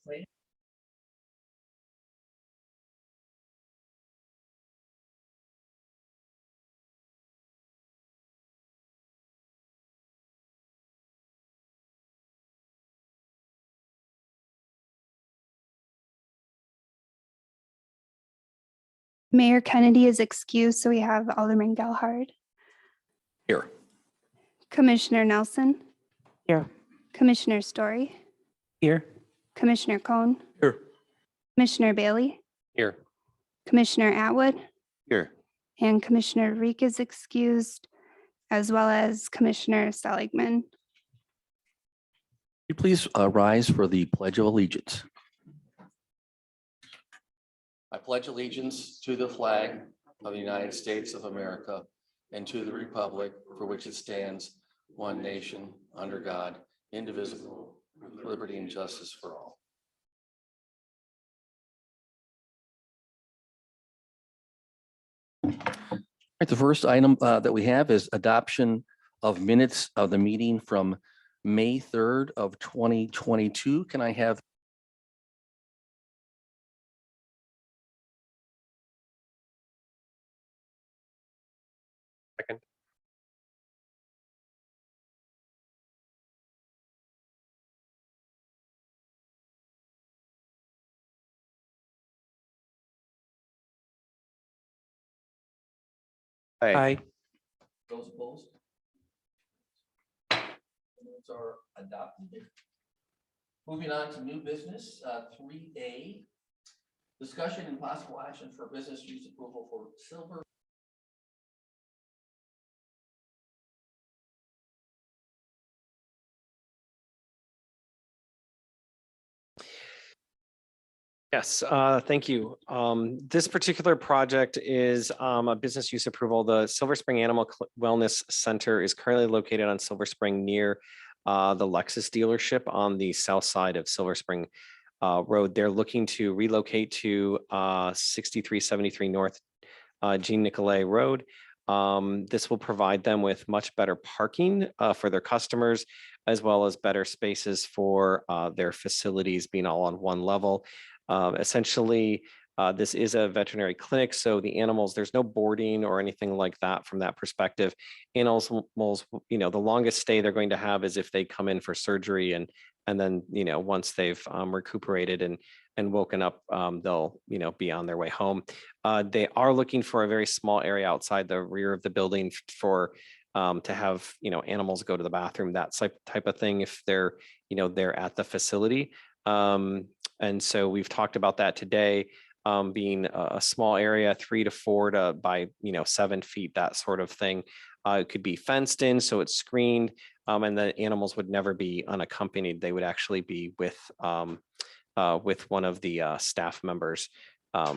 please. Mayor Kennedy is excused, so we have Alderman Gelhard. Here. Commissioner Nelson. Here. Commissioner Story. Here. Commissioner Cohn. Here. Commissioner Bailey. Here. Commissioner Atwood. Here. And Commissioner Reek is excused, as well as Commissioner Seligman. Would you please rise for the Pledge of Allegiance? I pledge allegiance to the flag of the United States of America and to the republic for which it stands, one nation, under God, indivisible, with liberty and justice for all. All right, the first item that we have is adoption of minutes of the meeting from May 3rd of 2022. Can I have Second. Aye. those opposed? Minutes are adopted. Moving on to new business, 3A. Discussion and possible action for business use approval for Silver. Yes, thank you. This particular project is a business use approval. The Silver Spring Animal Wellness Center is currently located on Silver Spring near the Lexus dealership on the south side of Silver Spring Road. They're looking to relocate to 6373 North Jean Nicolay Road. This will provide them with much better parking for their customers, as well as better spaces for their facilities being all on one level. Essentially, this is a veterinary clinic, so the animals, there's no boarding or anything like that from that perspective. Animals, the longest stay they're going to have is if they come in for surgery, and then, once they've recuperated and woken up, they'll, be on their way home. They are looking for a very small area outside the rear of the building for to have, animals go to the bathroom, that type of thing, if they're, they're at the facility. And so we've talked about that today, being a small area, 3 to 4 by 7 feet, that sort of thing. It could be fenced in, so it's screened, and the animals would never be unaccompanied. They would actually be with one of the staff members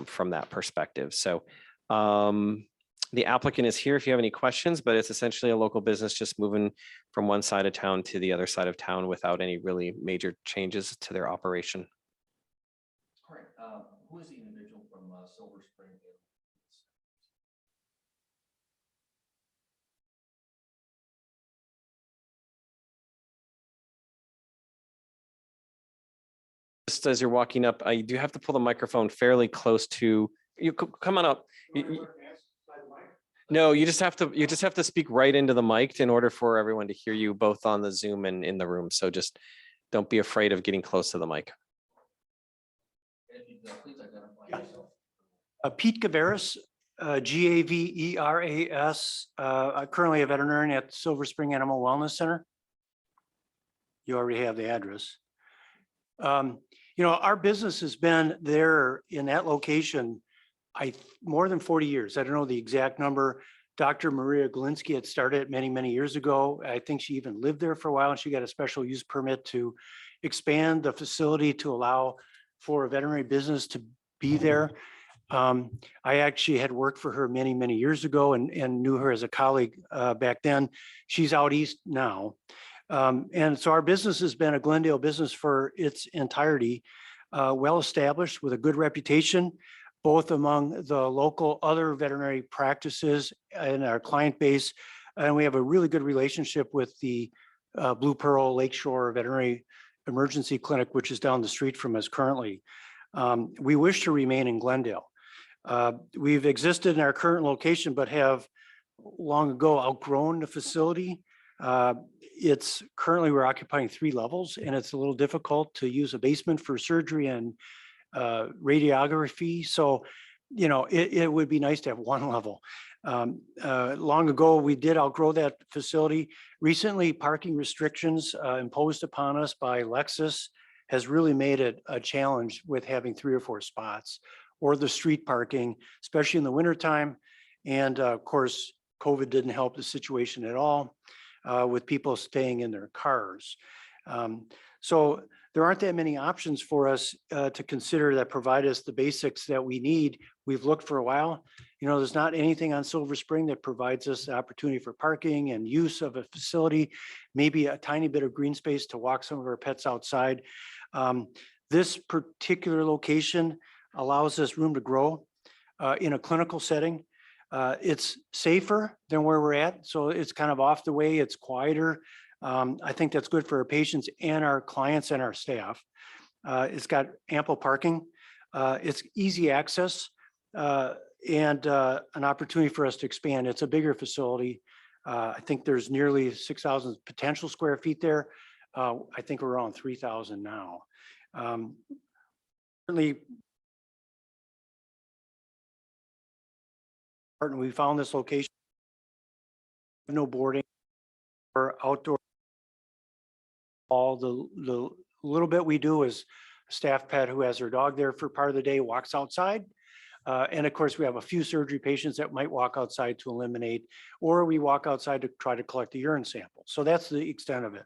from that perspective. So the applicant is here if you have any questions, but it's essentially a local business just moving from one side of town to the other side of town without any really major changes to their operation. Correct. Who is the individual from Silver Spring? Just as you're walking up, you do have to pull the microphone fairly close to you. Come on up. No, you just have to speak right into the mic in order for everyone to hear you, both on the Zoom and in the room. So just don't be afraid of getting close to the mic. Please identify yourself. Pete Gaveras, Gaveras, currently a veterinarian at Silver Spring Animal Wellness Center. You already have the address. Our business has been there in that location more than 40 years. I don't know the exact number. Dr. Maria Galinsky had started it many, many years ago. I think she even lived there for a while, and she got a special use permit to expand the facility to allow for a veterinary business to be there. I actually had worked for her many, many years ago and knew her as a colleague back then. She's out east now. And so our business has been a Glendale business for its entirety, well-established with a good reputation, both among the local other veterinary practices and our client base. And we have a really good relationship with the Blue Pearl Lakeshore Veterinary emergency clinic, which is down the street from us currently. We wish to remain in Glendale. We've existed in our current location, but have long ago outgrown the facility. It's currently, we're occupying 3 levels, and it's a little difficult to use a basement for surgery and radiography. So, you know, it would be nice to have 1 level. Long ago, we did outgrow that facility. Recently, parking restrictions imposed upon us by Lexus has really made it a challenge with having 3 or 4 spots, or the street parking, especially in the wintertime. And of course, COVID didn't help the situation at all with people staying in their cars. So there aren't that many options for us to consider that provide us the basics that we need. We've looked for a while. You know, there's not anything on Silver Spring that provides us the opportunity for parking and use of a facility, maybe a tiny bit of green space to walk some of our pets outside. This particular location allows us room to grow in a clinical setting. It's safer than where we're at, so it's kind of off the way, it's quieter. I think that's good for our patients and our clients and our staff. It's got ample parking. It's easy access and an opportunity for us to expand. It's a bigger facility. I think there's nearly 6,000 potential square feet there. I think we're around 3,000 now. Certainly, we found this location, no boarding or outdoor. All the little bit we do is a staff pet who has their dog there for part of the day walks outside. And of course, we have a few surgery patients that might walk outside to eliminate, or we walk outside to try to collect the urine sample. So that's the extent of it.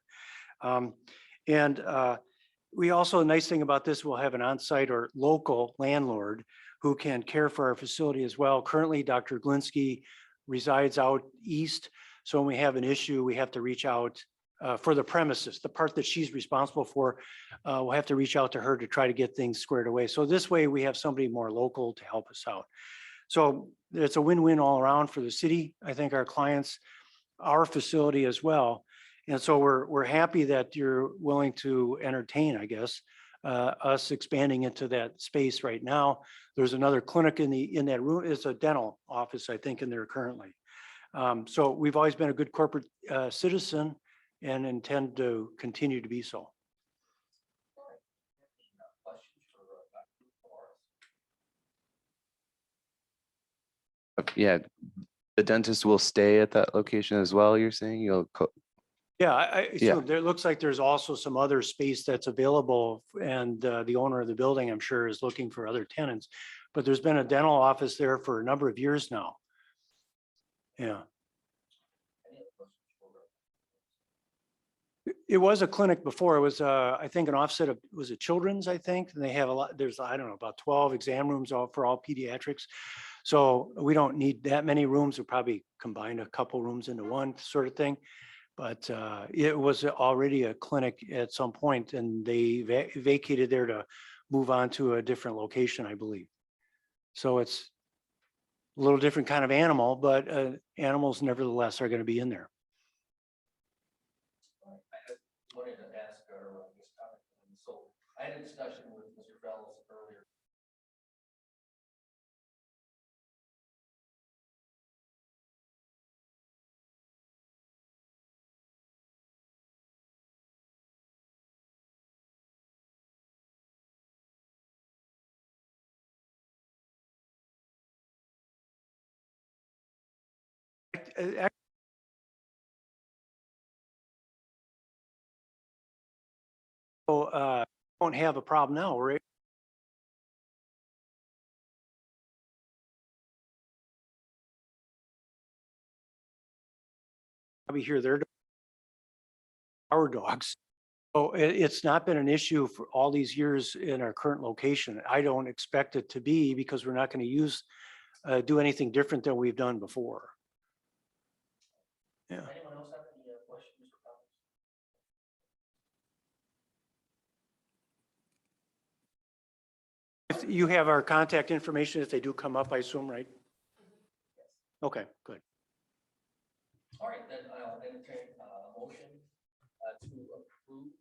We also, a nice thing about this, we'll have an on-site or local landlord who can care for our facility as well. Currently, Dr. Glinsky resides out east. So when we have an issue, we have to reach out for the premises, the part that she's responsible for. We'll have to reach out to her to try to get things squared away. So this way we have somebody more local to help us out. So it's a win-win all around for the city. I think our clients, our facility as well. And so we're happy that you're willing to entertain, I guess, us expanding into that space right now. There's another clinic in that room. It's a dental office, I think, in there currently. So we've always been a good corporate citizen and intend to continue to be so. Yeah, the dentist will stay at that location as well, you're saying? Yeah, I Yeah. assume there looks like there's also some other space that's available, and the owner of the building, I'm sure, is looking for other tenants. But there's been a dental office there for a number of years now. Yeah. It was a clinic before. It was, I think, an offset of, was it Children's, I think? And they have a lot, there's, I don't know, about 12 exam rooms for all pediatrics. So we don't need that many rooms. We'll probably combine a couple rooms into one sort of thing. But it was already a clinic at some point, and they vacated there to move on to a different location, I believe. So it's a little different kind of animal, but animals nevertheless are going to be in there. Wanted to ask so I had a discussion with Mr. Fellows earlier. So won't have a problem now, right? Probably hear our dogs. So it's not been an issue for all these years in our current location. I don't expect it to be, because we're not going to do anything different than we've done before. Yeah. Anyone else have any questions or comments? You have our contact information if they do come up, I assume, right? Okay, good. All right, then I'll entertain a motion to approve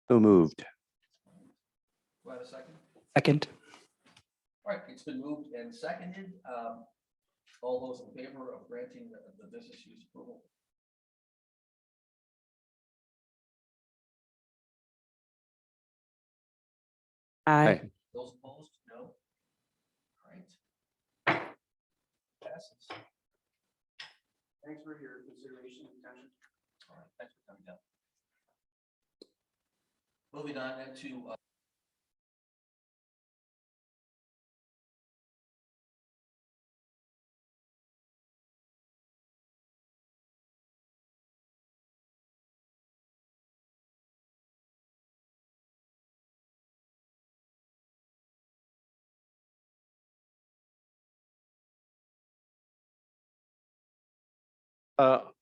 So moved. Do I have a second? Second. All right, it's been moved and seconded. All those in favor of granting the business use approval? Aye. Those opposed, no. All right. Passes. Thanks for your consideration and attention. All right, thanks for coming down. Moving on then to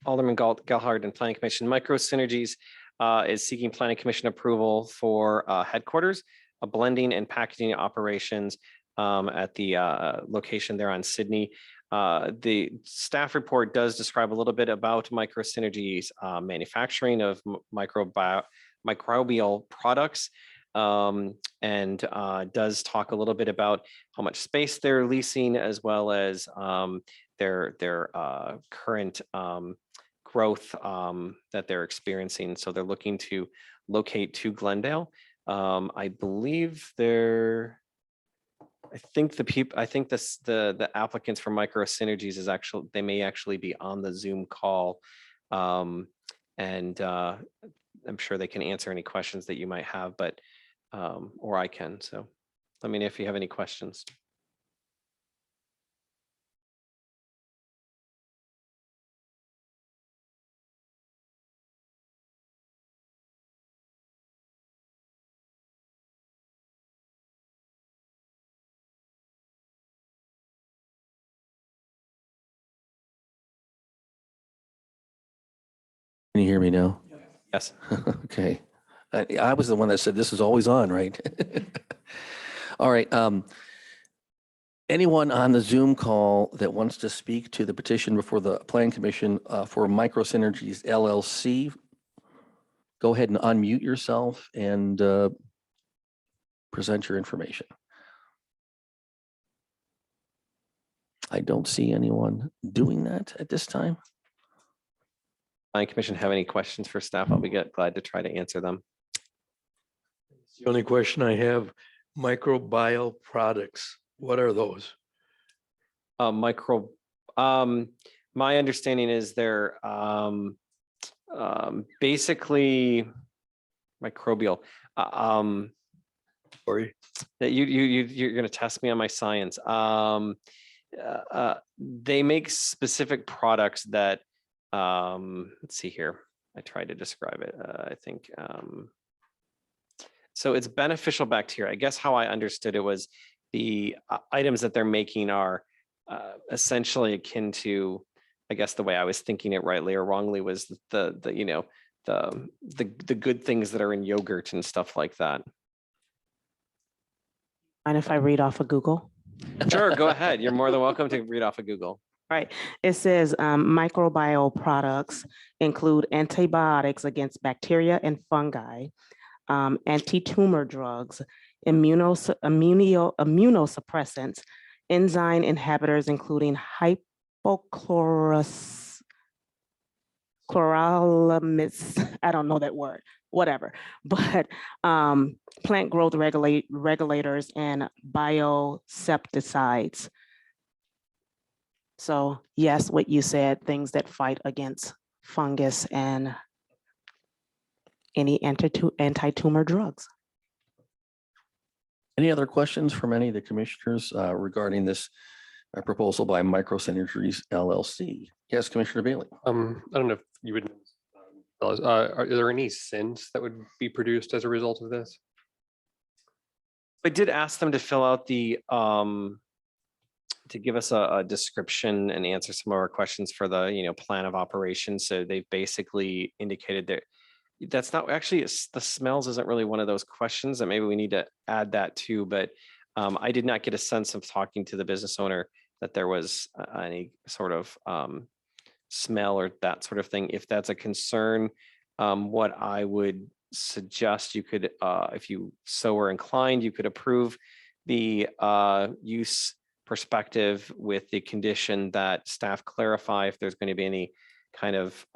Alderman Gelhardt and Planning Commission. Micro Synergies is seeking Planning Commission approval for headquarters, a blending and packaging operations at the location there on Sydney. The staff report does describe a little bit about Micro Synergies manufacturing of microbial products, and does talk a little bit about how much space they're leasing, as well as their current growth that they're experiencing. So they're looking to locate to Glendale. I believe I think the applicants for Micro Synergies is actually, they may actually be on the Zoom call. And I'm sure they can answer any questions that you might have, but or I can. So let me know if you have any questions. Can you hear me now? Yes. Okay. I was the one that said this is always on, right? All right. Anyone on the Zoom call that wants to speak to the petition before the Plan Commission for Micro Synergies LLC, go ahead and unmute yourself and present your information. I don't see anyone doing that at this time. Planning Commission have any questions for staff? I'll be glad to try to answer them. The only question I have, microbial products, what are those? My understanding is they're basically microbial. Sorry. That you're going to test me on my science. They make specific products that let's see here. I tried to describe it. I think so. It's beneficial bacteria. I guess how I understood it was the items that they're making are essentially akin to, I guess the way I was thinking it rightly or wrongly was the good things that are in yogurt and stuff like that. Mind if I read off of Google? Sure, go ahead. You're more than welcome to read off of Google. Right. It says microbial products include antibiotics against bacteria and fungi, anti-tumor drugs, immunosuppressants, enzyme inhibitors, including chloralamis, I don't know that word, whatever, but plant growth regulators and biosepticides. So yes, what you said, things that fight against fungus and any anti-tumor drugs. Any other questions from any of the commissioners regarding this proposal by Micro Synergies LLC? Yes, Commissioner Bailey. I don't know if you would tell us, are there any scents that would be produced as a result of this? I did ask them to fill out the to give us a description and answer some of our questions for the plan of operations. So they've basically indicated that that's not actually the smells isn't really one of those questions that maybe we need to add that to, but I did not get a sense of talking to the business owner that there was any sort of smell or that sort of thing. If that's a concern, what I would suggest you could, if you so were inclined, you could approve the use perspective with the condition that staff clarify if there's going to be any kind of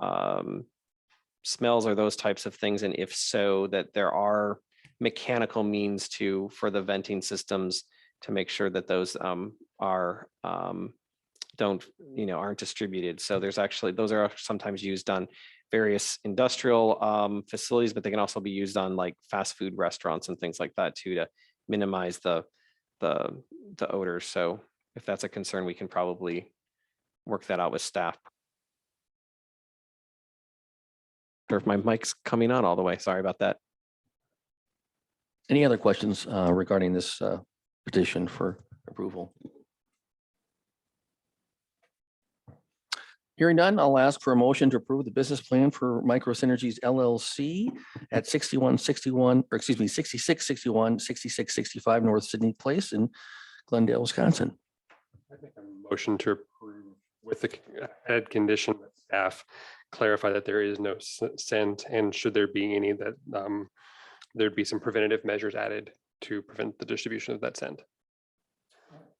smells or those types of things, and if so, that there are mechanical means for the venting systems to make sure that those are aren't distributed. So there's actually, those are sometimes used on various industrial facilities, but they can also be used on like fast food restaurants and things like that too, to minimize the odors. So if that's a concern, we can probably work that out with staff. Or if my mic's coming on all the way, sorry about that. Any other questions regarding this petition for approval? Hearing none, I'll ask for a motion to approve the business plan for Micro Synergies LLC at 6661, 6665 North Sydney Place in Glendale, Wisconsin. I think a motion to approve with the added condition that staff clarify that there is no scent, and should there be any, that there'd be some preventative measures added to prevent the distribution of that scent.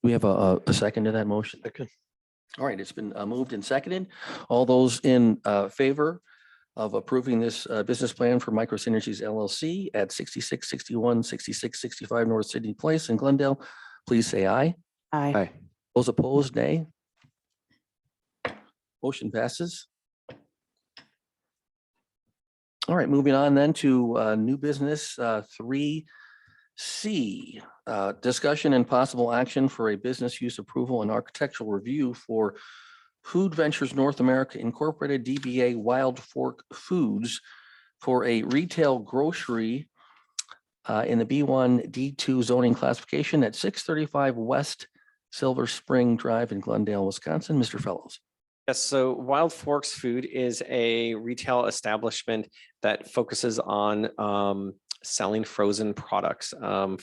We have a second to that motion. Second. All right, it's been moved and seconded. All those in favor of approving this business plan for Micro Synergies LLC at 6661, 6665 North Sydney Place in Glendale, please say aye. Aye. Aye. Those opposed, nay. Motion passes. All right, moving on then to new business 3C. Discussion and possible action for a business use approval and architectural review for Food Ventures North America Incorporated, DBA Wild Fork Foods, for a retail grocery in the B1 D2 zoning classification at 635 West Silver Spring Drive in Glendale, Wisconsin. Mr. Fellows. Yes, so Wild Forks Food is a retail establishment that focuses on selling frozen products, a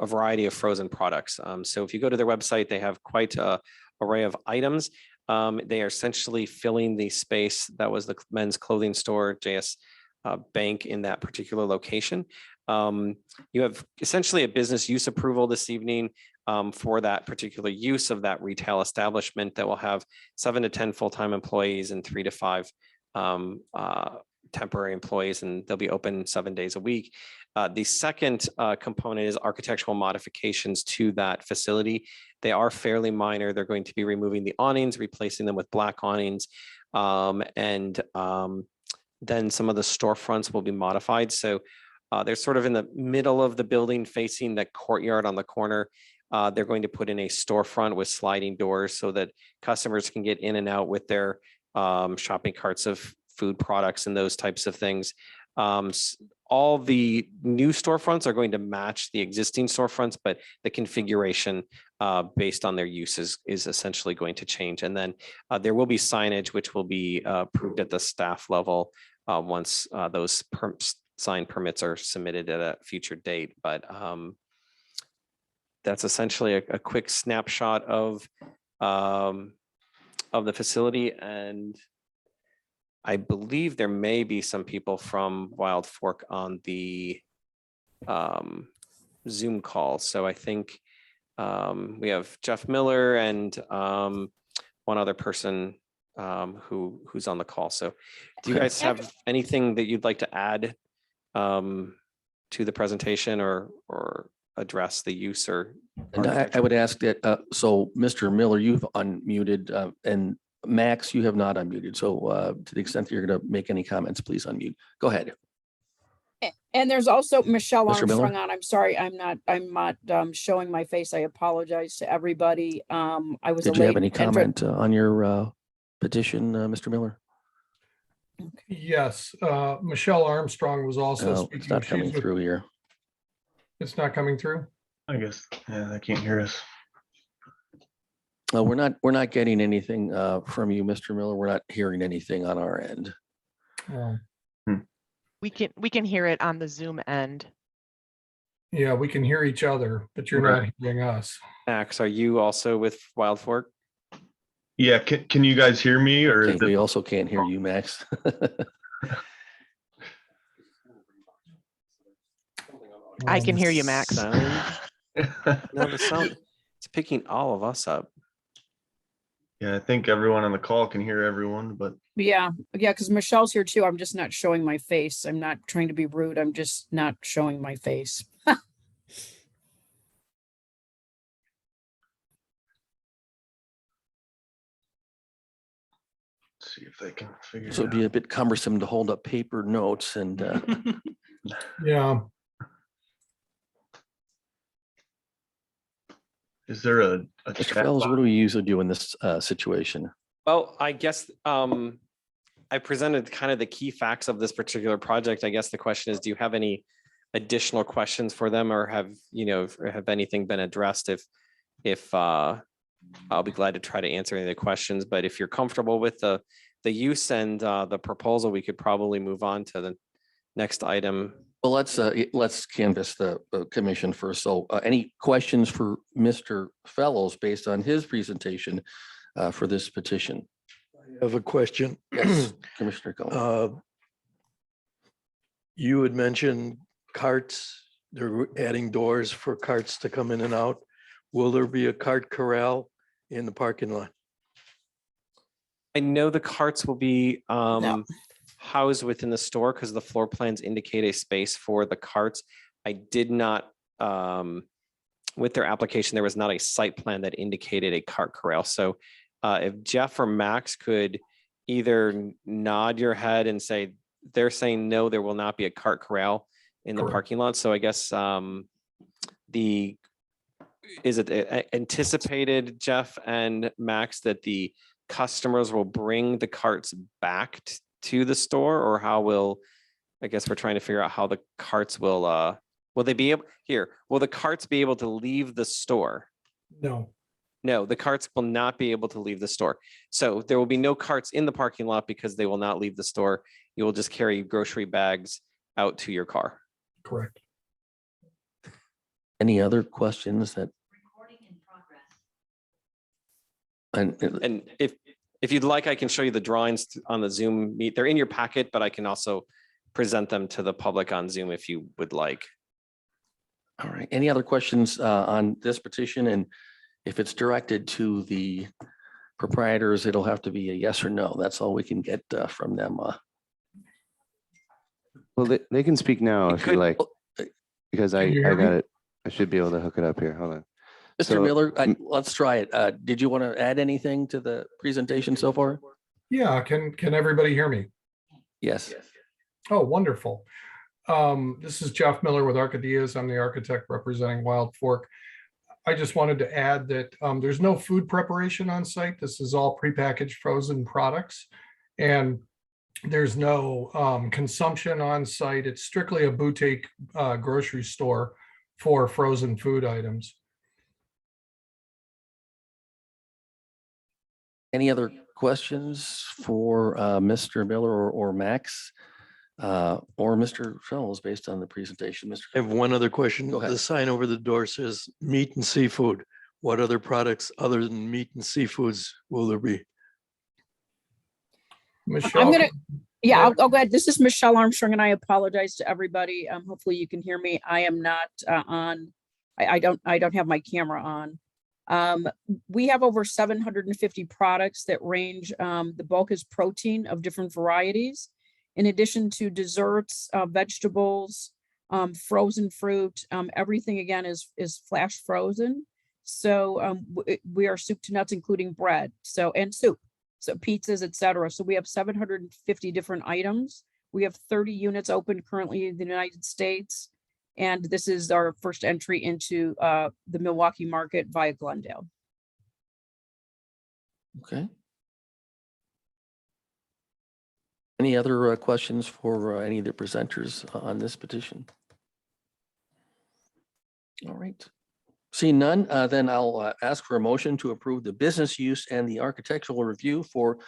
variety of frozen products. So if you go to their website, they have quite an array of items. They are essentially filling the space that was the men's clothing store, JS Bank, in that particular location. You have essentially a business use approval this evening for that particular use of that retail establishment that will have 7 to 10 full-time employees and 3 to 5 temporary employees, and they'll be open 7 days a week. The second component is architectural modifications to that facility. They are fairly minor. They're going to be removing the awnings, replacing them with black awnings, and then some of the storefronts will be modified. So they're sort of in the middle of the building facing the courtyard on the corner. They're going to put in a storefront with sliding doors so that customers can get in and out with their shopping carts of food products and those types of things. All the new storefronts are going to match the existing storefronts, but the configuration based on their uses is essentially going to change. And then there will be signage which will be approved at the staff level once those sign permits are submitted at a future date. But that's essentially a quick snapshot of the facility. And I believe there may be some people from Wild Fork on the Zoom call. So I think we have Jeff Miller and one other person who's on the call. So do you guys have anything that you'd like to add to the presentation or address the use or? And I would ask that, so Mr. Miller, you've unmuted, and Max, you have not unmuted. So to the extent that you're going to make any comments, please unmute. Go ahead. And there's also Michelle Mr. Miller? Armstrong on. I'm sorry, I'm not showing my face. I apologize to everybody. I was. Did you have any comment on your petition, Mr. Miller? Yes, Michelle Armstrong was also Oh, speaking. it's not coming through here. It's not coming through? I guess, yeah, they can't hear us. We're not getting anything from you, Mr. Miller. We're not hearing anything on our end. Oh, We can hear it on the Zoom end. yeah, we can hear each other, but you're not hearing us. Max, are you also with Wild Fork? Yeah, can you guys hear me or? Okay, we also can't hear you, Max. I can hear you, Max. Sound? No, the sound, it's picking all of us up. Yeah, I think everyone on the call can hear everyone, but Yeah, because Michelle's here too. I'm just not showing my face. I'm not trying to be rude. I'm just not showing my face. see if they can figure So it it'd be a bit cumbersome to hold up paper notes and Yeah, Is there a Mr. chat Fellows, what box? do we usually do in this situation? Well, I guess I presented kind of the key facts of this particular project. I guess the question is, do you have any additional questions for them, or have anything been addressed? If I'll be glad to try to answer any of the questions, but if you're comfortable with the use and the proposal, we could probably move on to the next item. Well, let's canvass the commission first. So any questions for Mr. Fellows based on his presentation for this petition? I have a question. Yes, Commissioner Cohen. You had mentioned carts, they're adding doors for carts to come in and out. Will there be a cart corral in the parking lot? I know the carts will be housed within the store because the floor plans indicate a space for the carts. I did not, with their application, there was not a site plan that indicated a cart corral. So if Jeff or Max could either nod your head and say, they're saying, no, there will not be a cart corral in the Correct. parking lot. So I guess is it anticipated, Jeff and Max, that the customers will bring the carts back to the store, or how will, I guess we're trying to figure out how the carts will they be able, will the carts be able to leave the store? no, No, the carts will not be able to leave the store. So there will be no carts in the parking lot because they will not leave the store. You will just carry grocery bags out to your car. correct. Any other questions that? And And if you'd like, I can show you the drawings on the Zoom meet. They're in your packet, but I can also present them to the public on Zoom if you would like. all right, any other questions on this petition? And if it's directed to the proprietors, it'll have to be a yes or no. That's all we can get from them. Well, they can speak now if you like, because I Can you hear got me? it. I should be able to hook it up here. Hold on. Mr. So, Miller, let's try it. Did you want to add anything to the presentation so far? Yeah, can everybody hear me? Yes. Oh, wonderful. This is Jeff Miller with Arcadias. I'm the architect representing Wild Fork. I just wanted to add that there's no food preparation on site. This is all prepackaged frozen products. And there's no consumption on site. It's strictly a boutique grocery store for frozen food items. Any other questions for Mr. Miller or Max or Mr. Fellows based on the presentation? Mr. I have one other question. Go ahead. The sign over the door says meat and seafood. What other products other than meat and seafoods will there be? Michelle, I'm gonna, yeah, I'll go ahead. This is Michelle Armstrong, and I apologize to everybody. Hopefully you can hear me. I am not on. I don't have my camera on. We have over 750 products that range. The bulk is protein of different varieties, in addition to desserts, vegetables, frozen fruit. Everything again is flash frozen. So we are soup to nuts, including bread. And soup. So pizzas, etc. So we have 750 different items. We have 30 units open currently in the United States. And this is our first entry into the Milwaukee market via Glendale. Okay. Any other questions for any of the presenters on this petition? All right. Seeing none, then I'll ask for a motion to approve the business use and the architectural review for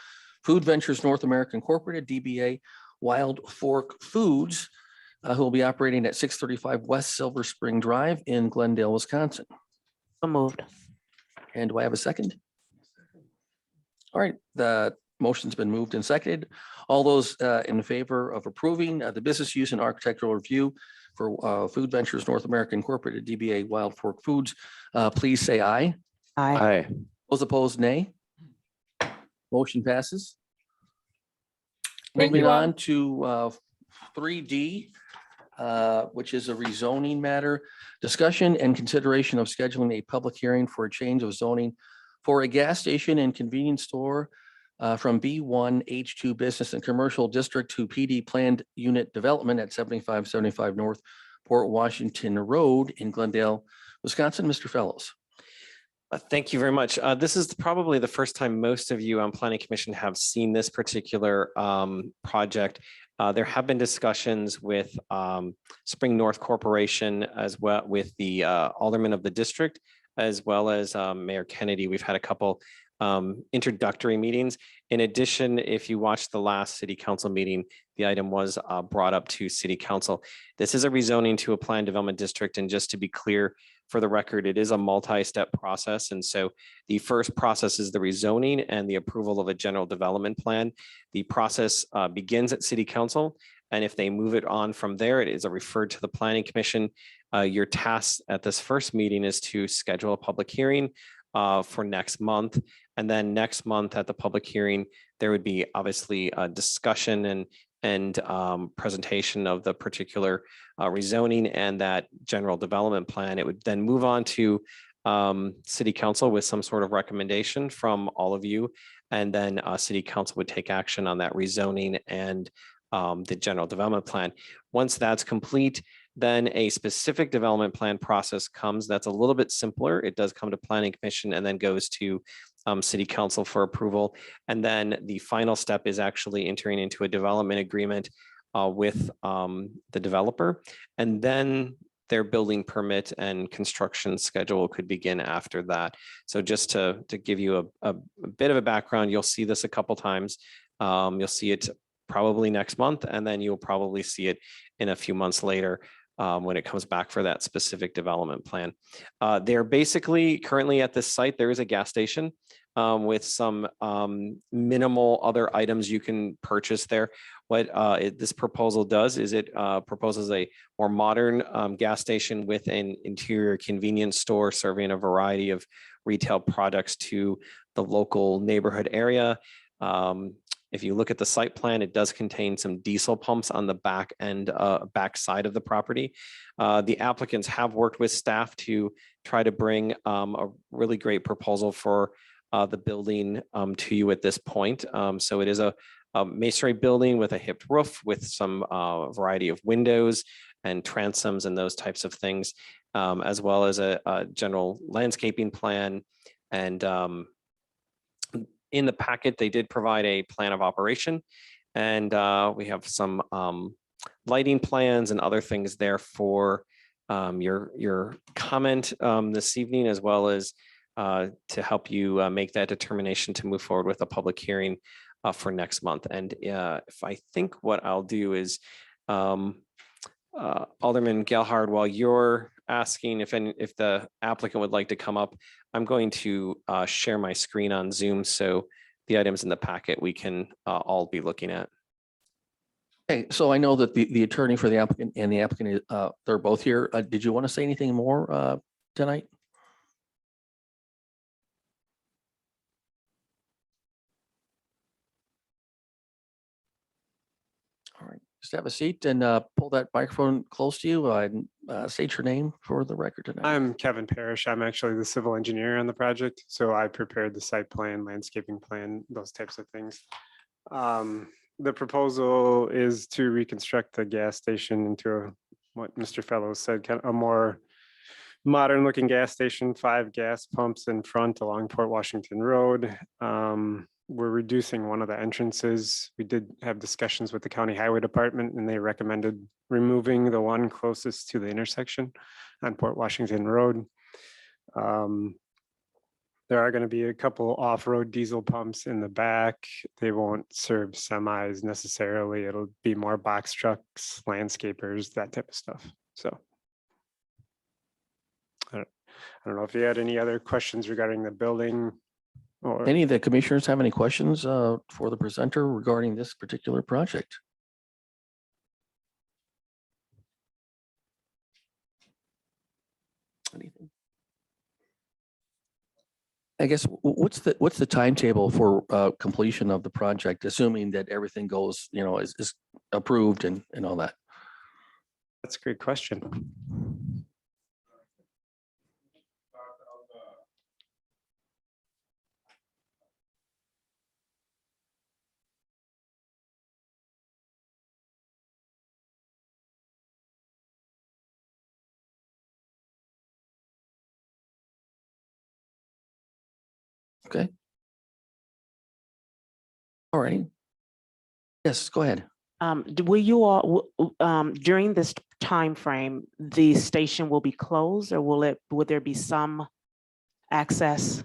Food Ventures North America Incorporated, DBA Wild Fork Foods, who will be operating at 635 West Silver Spring Drive in Glendale, Wisconsin. So moved. And do I have a second? All right, the motion's been moved and seconded. All those in favor of approving the business use and architectural review for Food Ventures North America Incorporated, DBA Wild Fork Foods, please say aye. Aye. Aye. Those opposed, nay. Motion passes. Thank Moving you all. on to 3D, which is a rezoning matter. Discussion and consideration of scheduling a public hearing for a change of zoning for a gas station and convenience store from B1 H2 Business and Commercial District to PD Planned Unit Development at 7575 North Port Washington Road in Glendale, Wisconsin. Mr. Fellows. Thank you very much. This is probably the first time most of you on Planning Commission have seen this particular project. There have been discussions with Spring North Corporation as well with the alderman of the district, as well as Mayor Kennedy. We've had a couple introductory meetings. In addition, if you watched the last city council meeting, the item was brought up to city council. This is a rezoning to a planned development district. And just to be clear, for the record, it is a multi-step process. And so the first process is the rezoning and the approval of a general development plan. The process begins at city council. And if they move it on from there, it is referred to the planning commission. Your task at this first meeting is to schedule a public hearing for next month. And then next month at the public hearing, there would be obviously a discussion and presentation of the particular rezoning and that general development plan. It would then move on to city council with some sort of recommendation from all of you. And then city council would take action on that rezoning and the general development plan. Once that's complete, then a specific development plan process comes. That's a little bit simpler. It does come to planning commission and then goes to city council for approval. And then the final step is actually entering into a development agreement with the developer. And then their building permit and construction schedule could begin after that. So just to give you a bit of a background, you'll see this a couple times. You'll see it probably next month, and then you'll probably see it in a few months later when it comes back for that specific development plan. They're basically currently at this site, there is a gas station with some minimal other items you can purchase there. What this proposal does is it proposes a more modern gas station with an interior convenience store serving a variety of retail products to the local neighborhood area. If you look at the site plan, it does contain some diesel pumps on the back end, back side of the property. The applicants have worked with staff to try to bring a really great proposal for the building to you at this point. So it is a masonry building with a hipped roof with some variety of windows and transoms and those types of things, as well as a general landscaping plan. And in the packet, they did provide a plan of operation, and we have some lighting plans and other things there for your comment this evening, as well as to help you make that determination to move forward with a public hearing for next month. And if I think what I'll do is Alderman Gelhard, while you're asking if the applicant would like to come up, I'm going to share my screen on Zoom so the items in the packet we can all be looking at. Okay, so I know that the attorney for the applicant and the applicant, they're both here. Did you want to say anything more tonight? All right, just have a seat and pull that microphone close to you and state your name for the record tonight. I'm Kevin Parrish. I'm actually the civil engineer on the project. So I prepared the site plan, landscaping plan, those types of things. The proposal is to reconstruct the gas station into what Mr. Fellows said, kind of a more modern looking gas station, 5 gas pumps in front along Port Washington Road. We're reducing one of the entrances. We did have discussions with the county highway department, and they recommended removing the one closest to the intersection on Port Washington Road. There are going to be a couple off-road diesel pumps in the back. They won't serve semis necessarily. It'll be more box trucks, landscapers, that type of stuff. So I don't know if you had any other questions regarding the building. Or Any of the commissioners have any questions for the presenter regarding this particular project? I guess, what's the timetable for completion of the project, assuming that everything goes, is approved and all that? That's a great question. Okay. All right. Yes, go ahead. Will you all, during this time frame, the station will be closed, or will there be some access?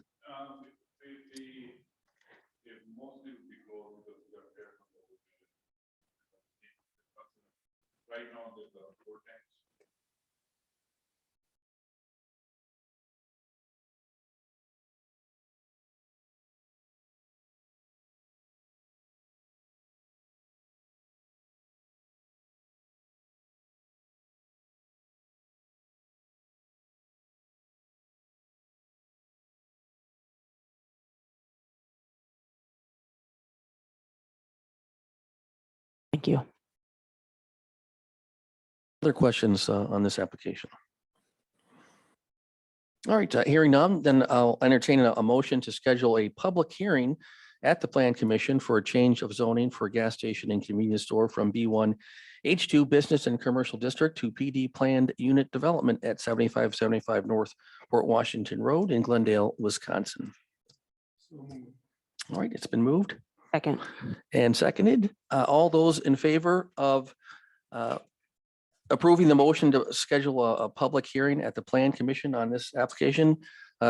Thank you. Other questions on this application? All right, hearing none, then I'll entertain a motion to schedule a public hearing at the Plan Commission for a change of zoning for a gas station and convenience store from B1 H2 Business and Commercial District to PD Planned Unit Development at 7575 North Port Washington Road in Glendale, Wisconsin. All right, it's been moved Second. and seconded. All those in favor of approving the motion to schedule a public hearing at the Plan Commission on this application,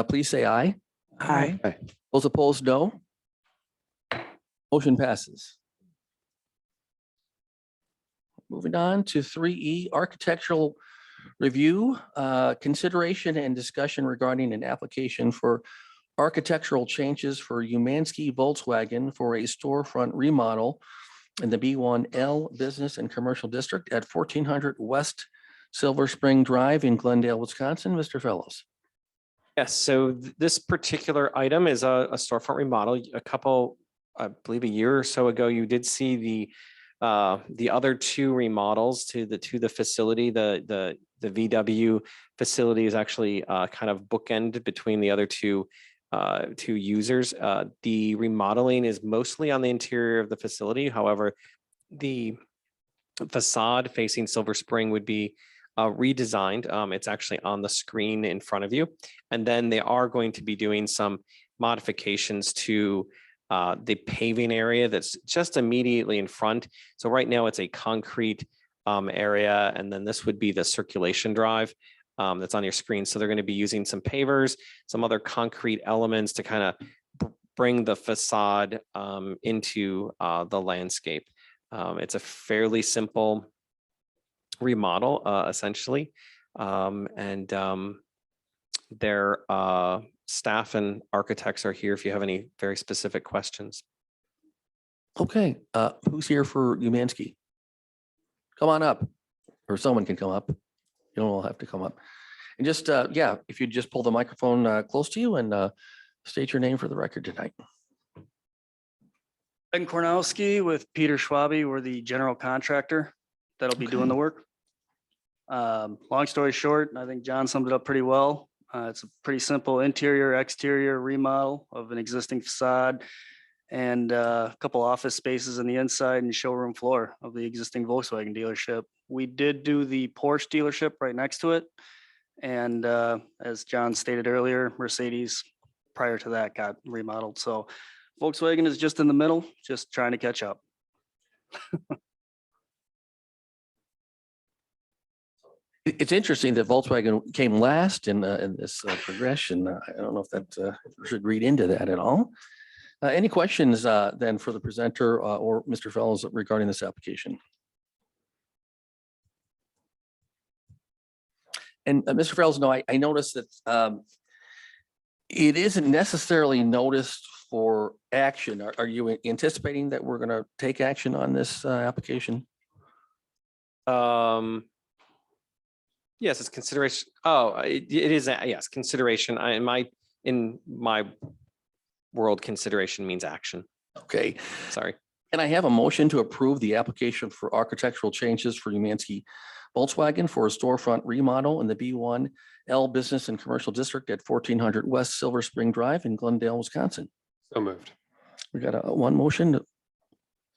please say aye. Aye. Those opposed, no. Motion passes. Moving on to 3E, architectural review, consideration and discussion regarding an application for architectural changes for Umansky Volkswagen for a storefront remodel in the B1L Business and Commercial District at 1400 West Silver Spring Drive in Glendale, Wisconsin. Mr. Fellows. Yes, so this particular item is a storefront remodel. I believe a year or so ago, you did see the other two remodels to the facility. The VW facility is actually kind of bookend between the other two users. The remodeling is mostly on the interior of the facility. However, the facade facing Silver Spring would be redesigned. It's actually on the screen in front of you. And then they are going to be doing some modifications to the paving area that's just immediately in front. So right now it's a concrete area, and then this would be the circulation drive that's on your screen. So they're going to be using some pavers, some other concrete elements to kind of bring the facade into the landscape. It's a fairly simple remodel, essentially, and their staff and architects are here if you have any very specific questions. Okay, who's here for Umansky? Come on up, or someone can come up. You don't all have to come up. And just, yeah, if you just pull the microphone close to you and state your name for the record tonight. Ben Kornowski with Peter Schwabe. We're the general contractor that'll be doing the work. Long story short, I think John summed it up pretty well. It's a pretty simple interior, exterior remodel of an existing facade and a couple office spaces in the inside and showroom floor of the existing Volkswagen dealership. We did do the Porsche dealership right next to it. And as John stated earlier, Mercedes prior to that got remodeled. So Volkswagen is just in the middle, just trying to catch up. It's interesting that Volkswagen came last in this progression. I don't know if that should read into that at all. Any questions then for the presenter or Mr. Fellows regarding this application? And Mr. Fellows, no, I noticed that it isn't necessarily noticed for action. Are you anticipating that we're going to take action on this application? Yes, it's consideration. Oh, it is, yes, consideration. In my world consideration means action. Okay. Sorry. And I have a motion to approve the application for architectural changes for Umansky Volkswagen for a storefront remodel in the B1L Business and Commercial District at 1400 West Silver Spring Drive in Glendale, Wisconsin. So moved. We got one motion.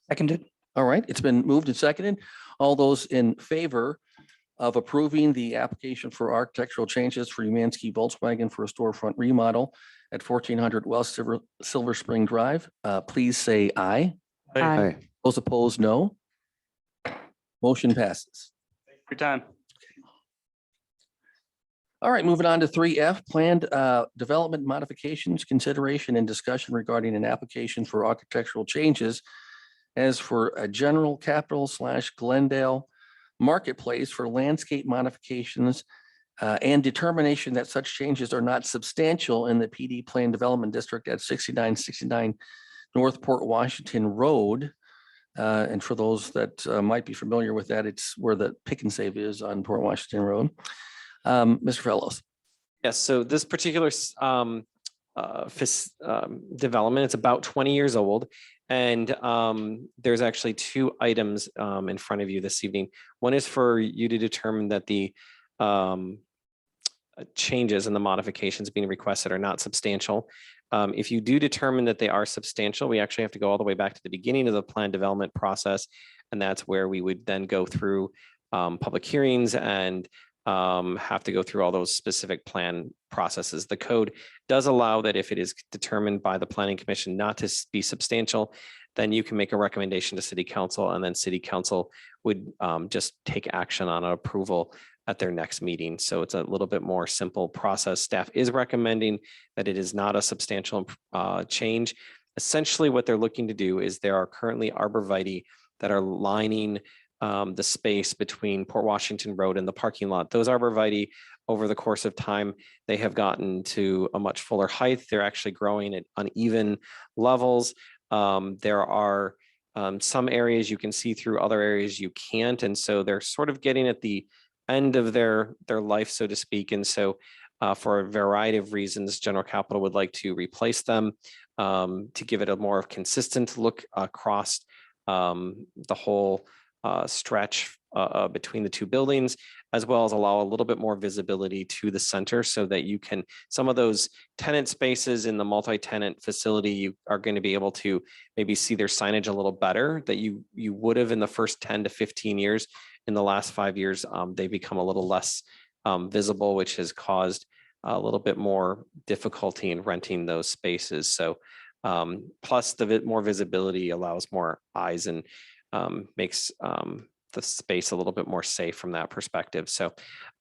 Seconded. All right, it's been moved and seconded. All those in favor of approving the application for architectural changes for Umansky Volkswagen for a storefront remodel at 1400 West Silver Spring Drive, please say aye. Aye. Those opposed, no. Motion passes. Your time. All right, moving on to 3F, planned development modifications, consideration and discussion regarding an application for architectural changes as for a general capital / Glendale marketplace for landscape modifications and determination that such changes are not substantial in the PD Plan Development District at 6969 North Port Washington Road. And for those that might be familiar with that, it's where the Pick and Save is on Port Washington Road. Mr. Fellows. Yes, so this particular development, it's about 20 years old. And there's actually two items in front of you this evening. One is for you to determine that the changes and the modifications being requested are not substantial. If you do determine that they are substantial, we actually have to go all the way back to the beginning of the plan development process. And that's where we would then go through public hearings and have to go through all those specific plan processes. The code does allow that if it is determined by the Planning Commission not to be substantial, then you can make a recommendation to City Council, and then City Council would just take action on an approval at their next meeting. So it's a little bit more simple process. Staff is recommending that it is not a substantial change. Essentially, what they're looking to do is there are currently arborvitae that are lining the space between Port Washington Road and the parking lot. Those arborvitae, over the course of time, they have gotten to a much fuller height. They're actually growing at uneven levels. There are some areas you can see through, other areas you can't. And so they're sort of getting at the end of their life, so to speak. And so for a variety of reasons, General Capital would like to replace them to give it a more consistent look across the whole stretch between the two buildings, as well as allow a little bit more visibility to the center so that you can, some of those tenant spaces in the multi-tenant facility, you are going to be able to maybe see their signage a little better that you would have in the first 10 to 15 years. In the last 5 years, they become a little less visible, which has caused a little bit more difficulty in renting those spaces. So plus the more visibility allows more eyes and makes the space a little bit more safe from that perspective. So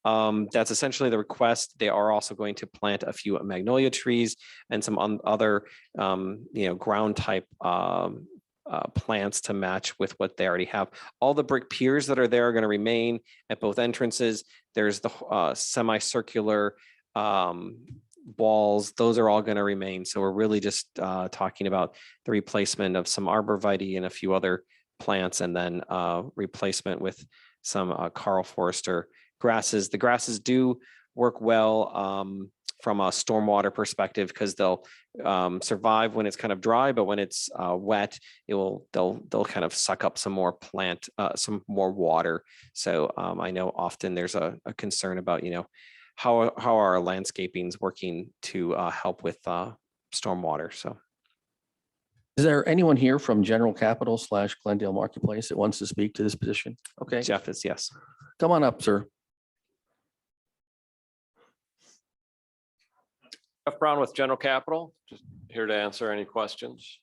that's essentially the request. They are also going to plant a few magnolia trees and some other ground type plants to match with what they already have. All the brick piers that are there are going to remain at both entrances. There's the semicircular walls. Those are all going to remain. So we're really just talking about the replacement of some arborvitae and a few other plants, and then replacement with some Carl Forster grasses. The grasses do work well from a stormwater perspective because they'll survive when it's kind of dry, but when it's wet, they'll kind of suck up some more some more water. So I know often there's a concern about how are our landscapings working to help with stormwater. So. Is there anyone here from General Capital / Glendale Marketplace that wants to speak to this position? Okay. Jeff is, yes. Come on up, sir. Jeff Brown with General Capital, just here to answer any questions.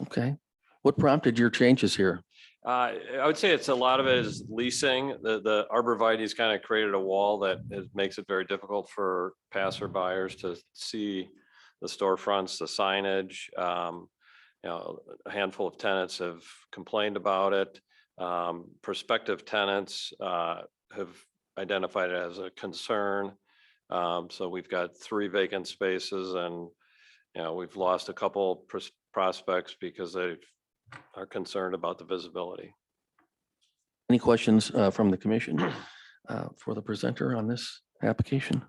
Okay. What prompted your changes here? I would say a lot of it is leasing. The arborvitae's kind of created a wall that makes it very difficult for passerbyers to see the storefronts, the signage. A handful of tenants have complained about it. Prospective tenants have identified it as a concern. So we've got 3 vacant spaces, and we've lost a couple prospects because they are concerned about the visibility. Any questions from the commission for the presenter on this application?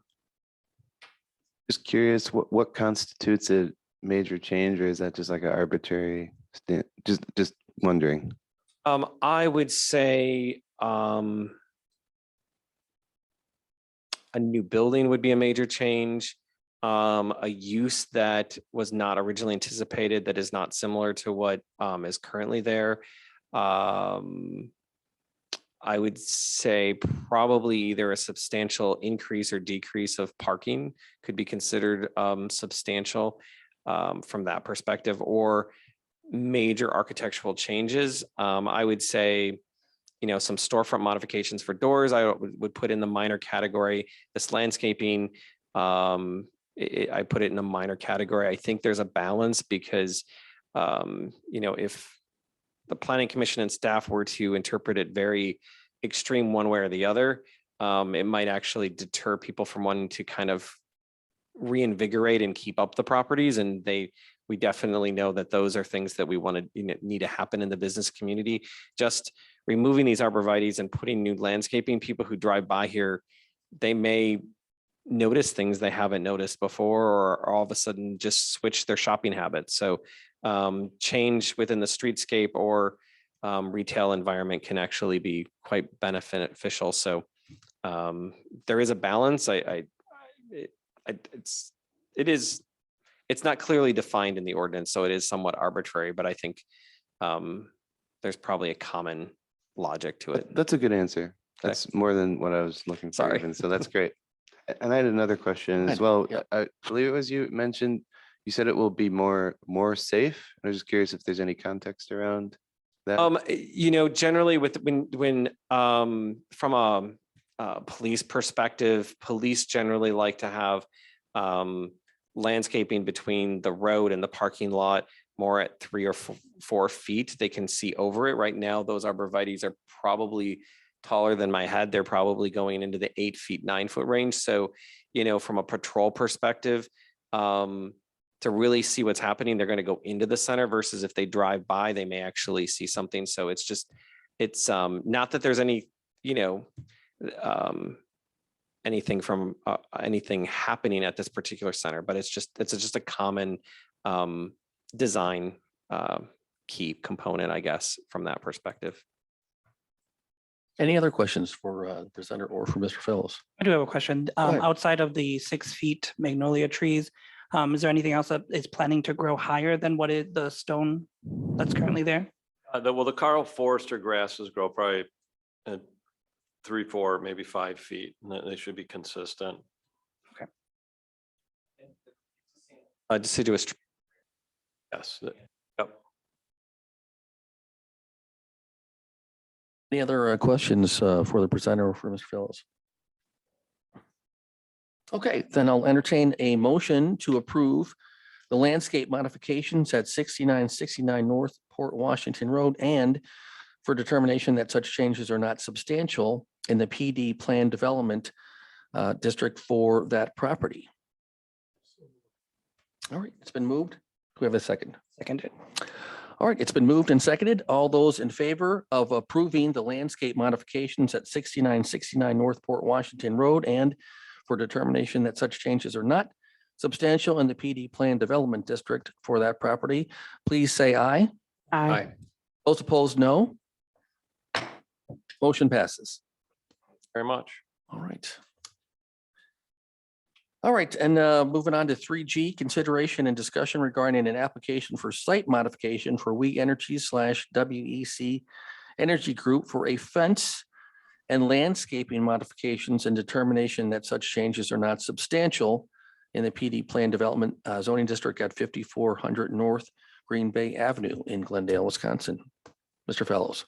Just curious, what constitutes a major change, or is that just like an arbitrary just wondering? I would say a new building would be a major change. A use that was not originally anticipated that is not similar to what is currently there. I would say probably either a substantial increase or decrease of parking could be considered substantial from that perspective, or major architectural changes. I would say, some storefront modifications for doors, I would put in the minor category. This landscaping, I put it in a minor category. I think there's a balance because, if the planning commission and staff were to interpret it very extreme one way or the other, it might actually deter people from wanting to kind of reinvigorate and keep up the properties. And we definitely know that those are things that we want to need to happen in the business community. Just removing these arborvitaes and putting new landscaping, people who drive by here, they may notice things they haven't noticed before, or all of a sudden just switch their shopping habits. So change within the streetscape or retail environment can actually be quite beneficial. So there is a balance. It's not clearly defined in the ordinance, so it is somewhat arbitrary, but I think there's probably a common logic to it. That's a good answer. Okay. That's more than what I was looking for. Sorry. Even, so that's great. And I had another question as well. I believe it was you mentioned, you said it will be more safe. I was just curious if there's any context around that. Generally when from a police perspective, police generally like to have landscaping between the road and the parking lot more at 3 or 4 feet. They can see over it. Right now, those arborvitaes are probably taller than my head. They're probably going into the 8 feet, 9 foot range. So, from a patrol perspective, to really see what's happening, they're going to go into the center versus if they drive by, they may actually see something. So it's not that there's any, anything from anything happening at this particular center, but it's just a common design key component, I guess, from that perspective. Any other questions for the presenter or for Mr. Fellows? I do have a question. ahead. Outside of the 6 feet magnolia trees, is there anything else that is planning to grow higher than what is the stone that's currently there? The Carl Forster grasses grow probably 3, 4, maybe 5 feet, and they should be consistent. Deciduous. Yes. Yep. Any other questions for the presenter or for Mr. Fellows? Okay, then I'll entertain a motion to approve the landscape modifications at 6969 North Port Washington Road, and for determination that such changes are not substantial in the PD Plan Development District for that property. All right, it's been moved. Do we have a second? Seconded. All right, it's been moved and seconded. All those in favor of approving the landscape modifications at 6969 North Port Washington Road, and for determination that such changes are not substantial in the PD Plan Development District for that property, please say aye. Aye. Those opposed, no. Motion passes. Very much. All right. All right, and moving on to 3G, consideration and discussion regarding an application for site modification for We Energy / WEC Energy Group for a fence and landscaping modifications, and determination that such changes are not substantial in the PD Plan Development Zoning District at 5400 North Green Bay Avenue in Glendale, Wisconsin. Mr. Fellows.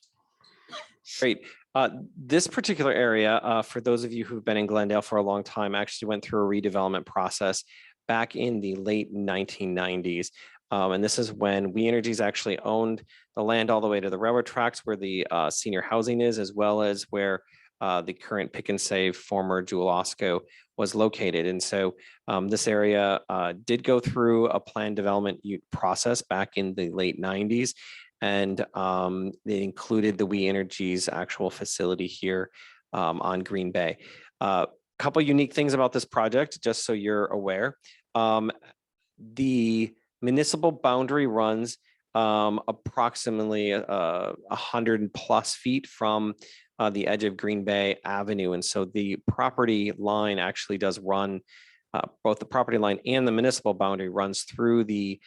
Great. This particular area, for those of you who've been in Glendale for a long time, actually went through a redevelopment process back in the late 1990s. And this is when We Energies actually owned the land all the way to the railroad tracks where the senior housing is, as well as where the current Pick and Save former Jewel Osco was located. And so this area did go through a planned development process back in the late 90s. And it included the We Energies actual facility here on Green Bay. Couple unique things about this project, just so you're aware. The municipal boundary runs approximately 100+ feet from the edge of Green Bay Avenue. And so the property line actually does run, both the property line and the municipal boundary runs through the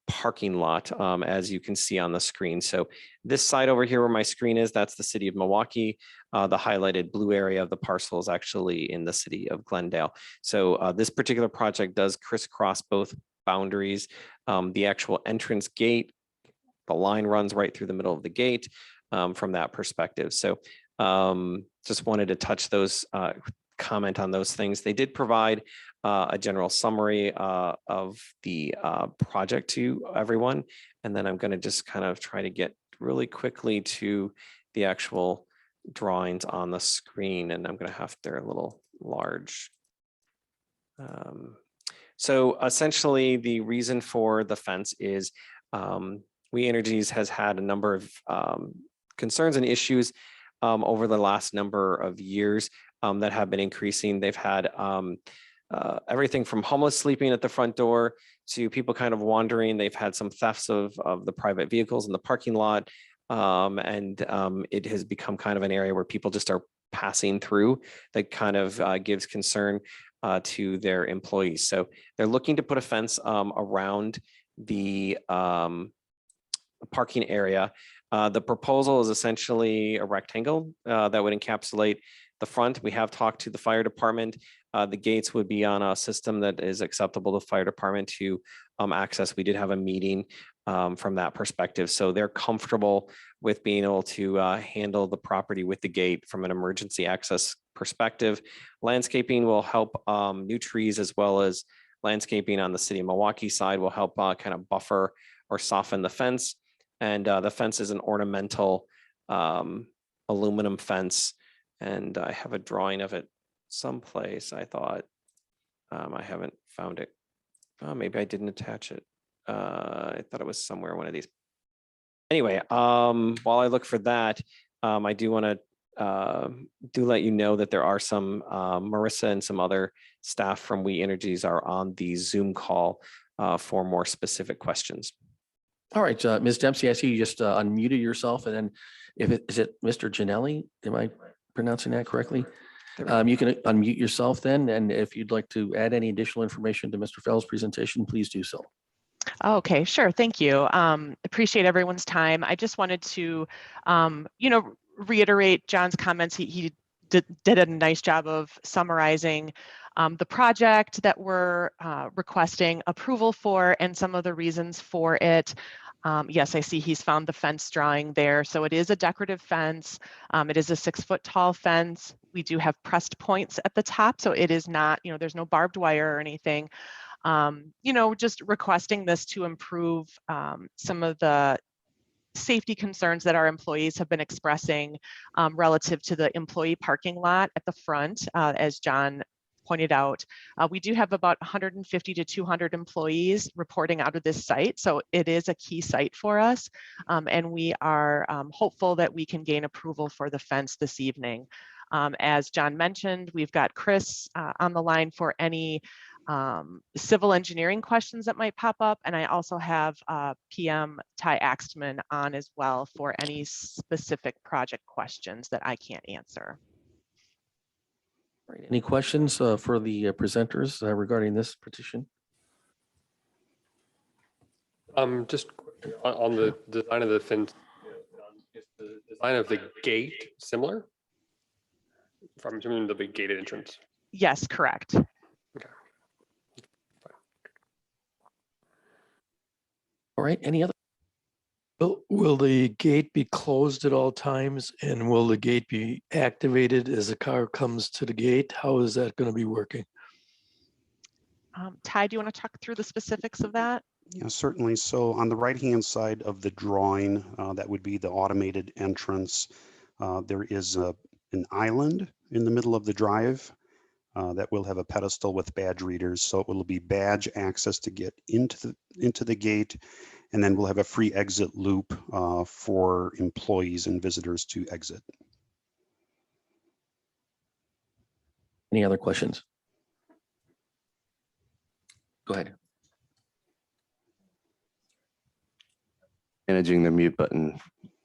parking lot, as you can see on the screen. So this side over here where my screen is, that's the city of Milwaukee. The highlighted blue area of the parcel is actually in the city of Glendale. So this particular project does crisscross both boundaries. The actual entrance gate, the line runs right through the middle of the gate from that perspective. So just wanted to touch those, comment on those things. They did provide a general summary of the project to everyone. And then I'm going to just kind of try to get really quickly to the actual drawings on the screen. And I'm going to have, they're a little large. So essentially the reason for the fence is We Energies has had a number of concerns and issues over the last number of years that have been increasing. They've had everything from homeless sleeping at the front door to people kind of wandering. They've had some thefts of the private vehicles in the parking lot. It has become kind of an area where people just are passing through that kind of gives concern to their employees. So they're looking to put a fence around the parking area. The proposal is essentially a rectangle that would encapsulate the front. We have talked to the fire department. The gates would be on a system that is acceptable to the fire department to access. We did have a meeting from that perspective. So they're comfortable with being able to handle the property with the gate from an emergency access perspective. Landscaping will help, new trees as well as landscaping on the city of Milwaukee side will help kind of buffer or soften the fence. And the fence is an ornamental aluminum fence. And I have a drawing of it someplace. I thought I haven't found it. Oh, maybe I didn't attach it. I thought it was somewhere one of these. Anyway, while I look for that, I do want to do let you know that there are some Marissa and some other staff from We Energies are on the Zoom call for more specific questions. All right, Ms. Dempsey, I see you just unmuted yourself, and then is it Mr. Janelli? Am I pronouncing that correctly? You can unmute yourself then, and if you'd like to add any additional information to Mr. Fell's presentation, please do so. Okay, sure. Thank you. Appreciate everyone's time. I just wanted to, reiterate John's comments. He did a nice job of summarizing the project that we're requesting approval for and some of the reasons for it. Yes, I see he's found the fence drawing there. So it is a decorative fence. It is a 6-foot tall fence. We do have pressed points at the top. So it is not, there's no barbed wire or anything. Just requesting this to improve some of the safety concerns that our employees have been expressing relative to the employee parking lot at the front, as John pointed out. We do have about 150 to 200 employees reporting out of this site. So it is a key site for us. And we are hopeful that we can gain approval for the fence this evening. As John mentioned, we've got Chris on the line for any civil engineering questions that might pop up. And I also have PM Ty Axtman on as well for any specific project questions that I can't answer. Any questions for the presenters regarding this petition? Just on the design of the fence, is the design of the gate similar? From the big gated entrance. Yes, correct. Okay. All right, any other? Will the gate be closed at all times, and will the gate be activated as a car comes to the gate? How is that going to be working? Ty, do you want to talk through the specifics of that? Yeah, certainly. So on the right-hand side of the drawing, that would be the automated entrance. There is an island in the middle of the drive that will have a pedestal with badge readers. So it will be badge access to get into the gate. And then we'll have a free exit loop for employees and visitors to exit. Any other questions? Go ahead. managing the mute button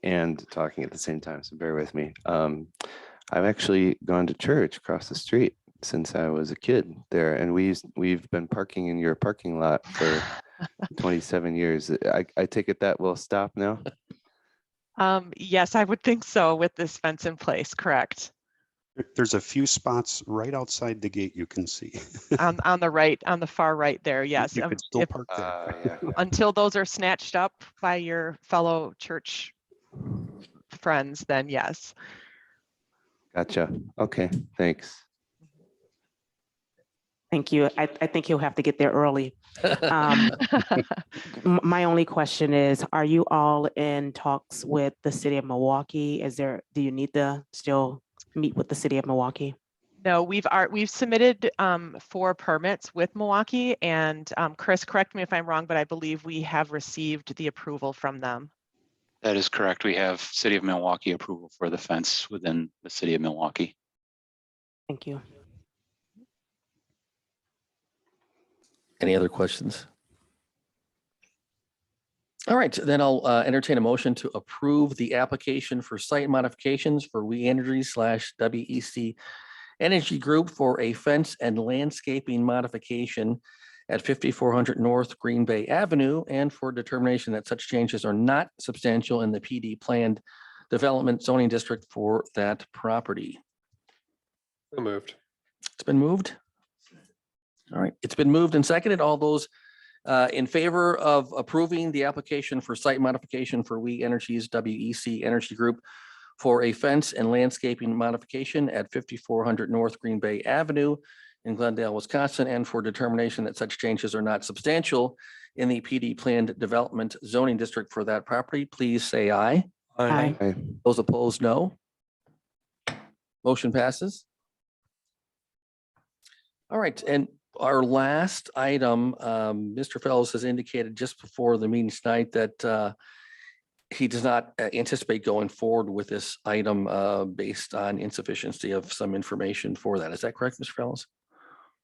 and talking at the same time, so bear with me. I've actually gone to church across the street since I was a kid there, and we've been parking in your parking lot for 27 years. I take it that will stop now? Yes, I would think so with this fence in place, correct. There's a few spots right outside the gate you can see. On the right, on the far right there, yes. You could still park there. Until those are snatched up by your fellow church friends, then yes. Gotcha. Okay, thanks. Thank you. I think you'll have to get there early. My only question is, are you all in talks with the city of Milwaukee? Do you need to still meet with the city of Milwaukee? No, we've submitted 4 permits with Milwaukee, and Chris, correct me if I'm wrong, but I believe we have received the approval from them. That is correct. We have City of Milwaukee approval for the fence within the City of Milwaukee. Thank you. Any other questions? All right, then I'll entertain a motion to approve the application for site modifications for We Energy / WEC Energy Group for a fence and landscaping modification at 5400 North Green Bay Avenue, and for determination that such changes are not substantial in the PD planned development zoning district for that property. So moved. It's been moved. All right, it's been moved and seconded. All those in favor of approving the application for site modification for We Energy's WEC Energy Group for a fence and landscaping modification at 5400 North Green Bay Avenue in Glendale, Wisconsin, and for determination that such changes are not substantial in the PD planned development zoning district for that property, please say aye. Aye. Aye. Those opposed, no. Motion passes. All right, and our last item, Mr. Fellows has indicated just before the meeting tonight that he does not anticipate going forward with this item based on insufficiency of some information for that. Is that correct, Mr. Fellows?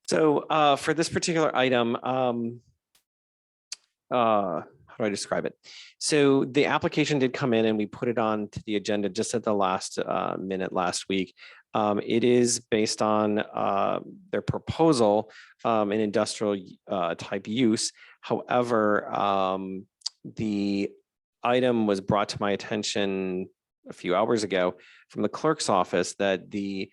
So for this particular item, how do I describe it? So the application did come in and we put it on to the agenda just at the last minute last week. It is based on their proposal, an industrial type use. However, the item was brought to my attention a few hours ago from the clerk's office that the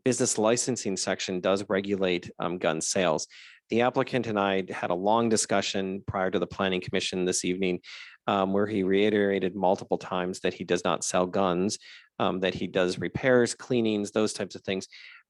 business licensing section does regulate gun sales. The applicant and I had a long discussion prior to the Planning Commission this evening where he reiterated multiple times that he does not sell guns, that he does repairs, cleanings, those types of things.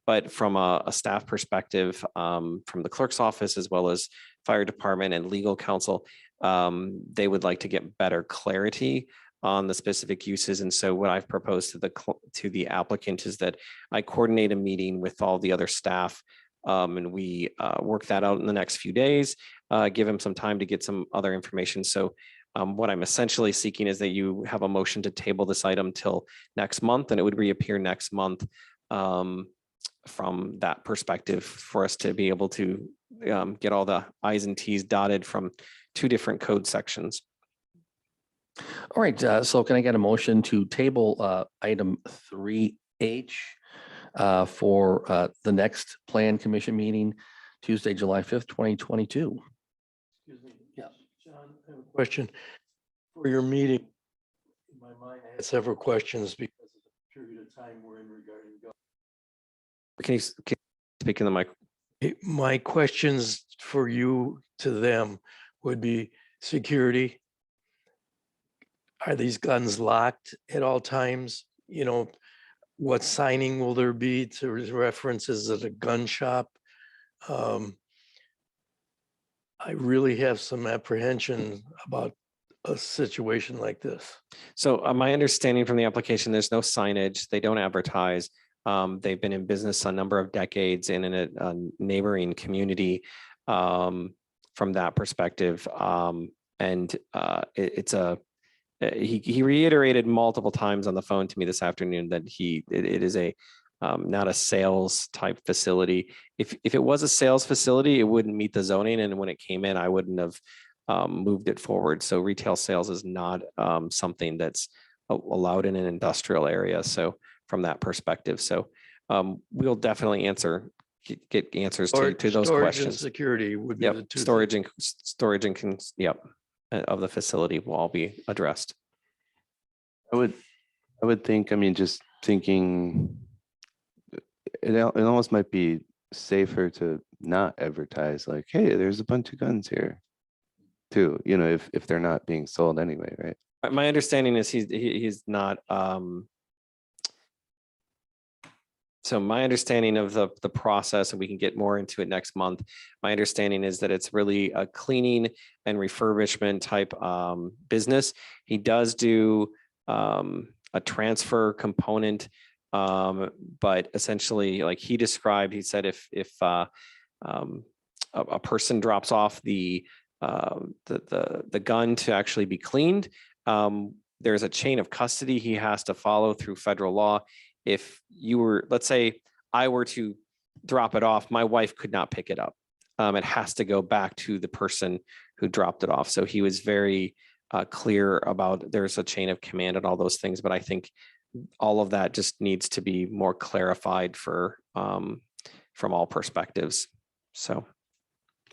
But from a staff perspective, from the clerk's office, as well as fire department and legal counsel, they would like to get better clarity on the specific uses. And so what I've proposed to the applicant is that I coordinate a meeting with all the other staff and we work that out in the next few days, give him some time to get some other information. So what I'm essentially seeking is that you have a motion to table this item till next month, and it would reappear next month from that perspective for us to be able to get all the I's and T's dotted from 2 different code sections. All right, so can I get a motion to table item 3H for the next Plan Commission meeting, Tuesday, July 5th, 2022? Excuse me. Yeah. John, I have a question for your meeting. In my mind, I had several questions because of the period of time we're in regarding guns. Can you speak in the mic? My questions for you to them would be security. Are these guns locked at all times? You know, what signing will there be to references at a gun shop? I really have some apprehension about a situation like this. So my understanding from the application, there's no signage. They don't advertise. They've been in business a number of decades in a neighboring community from that perspective. He reiterated multiple times on the phone to me this afternoon that it is a not a sales type facility. If it was a sales facility, it wouldn't meet the zoning. And when it came in, I wouldn't have moved it forward. So retail sales is not something that's allowed in an industrial area. So from that perspective, so we'll definitely get answers to those Storage and questions. security would be the Yep, two. storage and yep, of the facility will all be addressed. I would think, I mean, just thinking, it almost might be safer to not advertise like, hey, there's a bunch of guns here too, you know, if they're not being sold anyway, right? My understanding is he's not, so my understanding of the process, and we can get more into it next month. My understanding is that it's really a cleaning and refurbishment type business. He does do a transfer component, but essentially, like he described, he said if a person drops off the gun to actually be cleaned, there's a chain of custody he has to follow through federal law. If you were, let's say I were to drop it off, my wife could not pick it up. It has to go back to the person who dropped it off. So he was very clear about there's a chain of command and all those things, but I think all of that just needs to be more clarified for from all perspectives. So,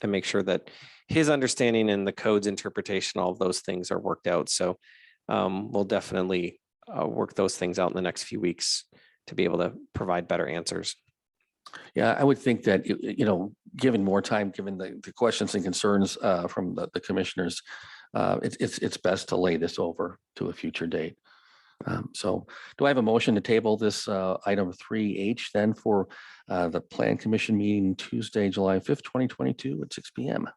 and make sure that his understanding and the code's interpretation, all of those things are worked out. So we'll definitely work those things out in the next few weeks to be able to provide better answers. Yeah, I would think that, you know, given more time, given the questions and concerns from the commissioners, it's best to lay this over to a future date. So do I have a motion to table this item 3H then for the Plan Commission meeting Tuesday, July 5th, 2022 at 6 p.m.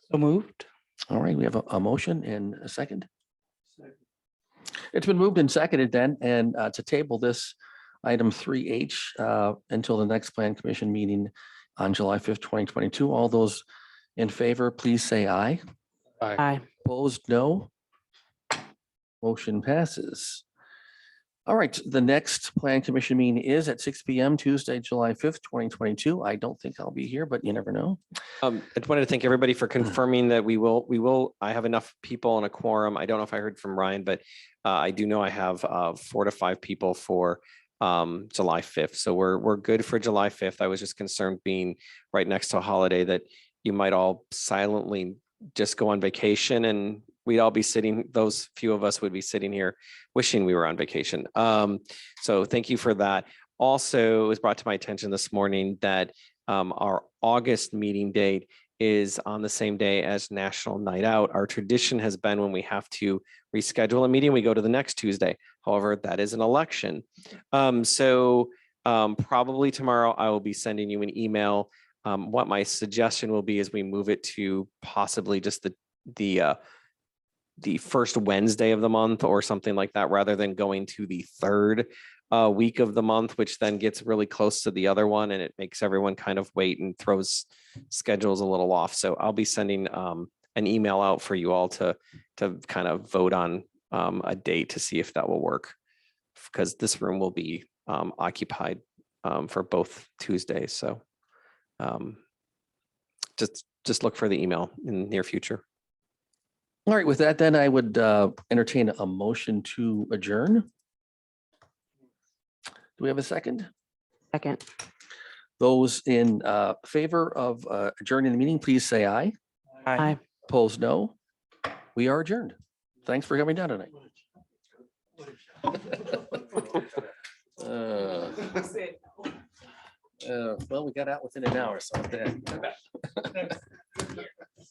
So moved. All right, we have a motion and a second. It's been moved and seconded then, and to table this item 3H until the next Plan Commission meeting on July 5th, 2022. All those in favor, please say aye. Aye. Opposed, no. Motion passes. All right, the next Plan Commission meeting is at 6 p.m. Tuesday, July 5th, 2022. I don't think I'll be here, but you never know. I just wanted to thank everybody for confirming that we will, I have enough people on a quorum. I don't know if I heard from Ryan, but I do know I have 4 to 5 people for July 5th. So we're good for July 5th. I was just concerned being right next to a holiday that you might all silently just go on vacation and we'd all be sitting, those few of us would be sitting here wishing we were on vacation. So thank you for that. Also, it was brought to my attention this morning that our August meeting date is on the same day as National Night Out. Our tradition has been when we have to reschedule a meeting, we go to the next Tuesday. However, that is an election. So probably tomorrow I will be sending you an email. What my suggestion will be is we move it to possibly just the first Wednesday of the month or something like that, rather than going to the third week of the month, which then gets really close to the other one and it makes everyone kind of wait and throws schedules a little off. So I'll be sending an email out for you all to kind of vote on a date to see if that will work, because this room will be occupied for both Tuesdays. So just look for the email in the near future. All right, with that, then I would entertain a motion to adjourn. Do we have a second? Second. Those in favor of adjourning the meeting, please say aye. Aye. Opposed, no. We are adjourned. Thanks for coming down tonight. Well, we got out within an hour, so.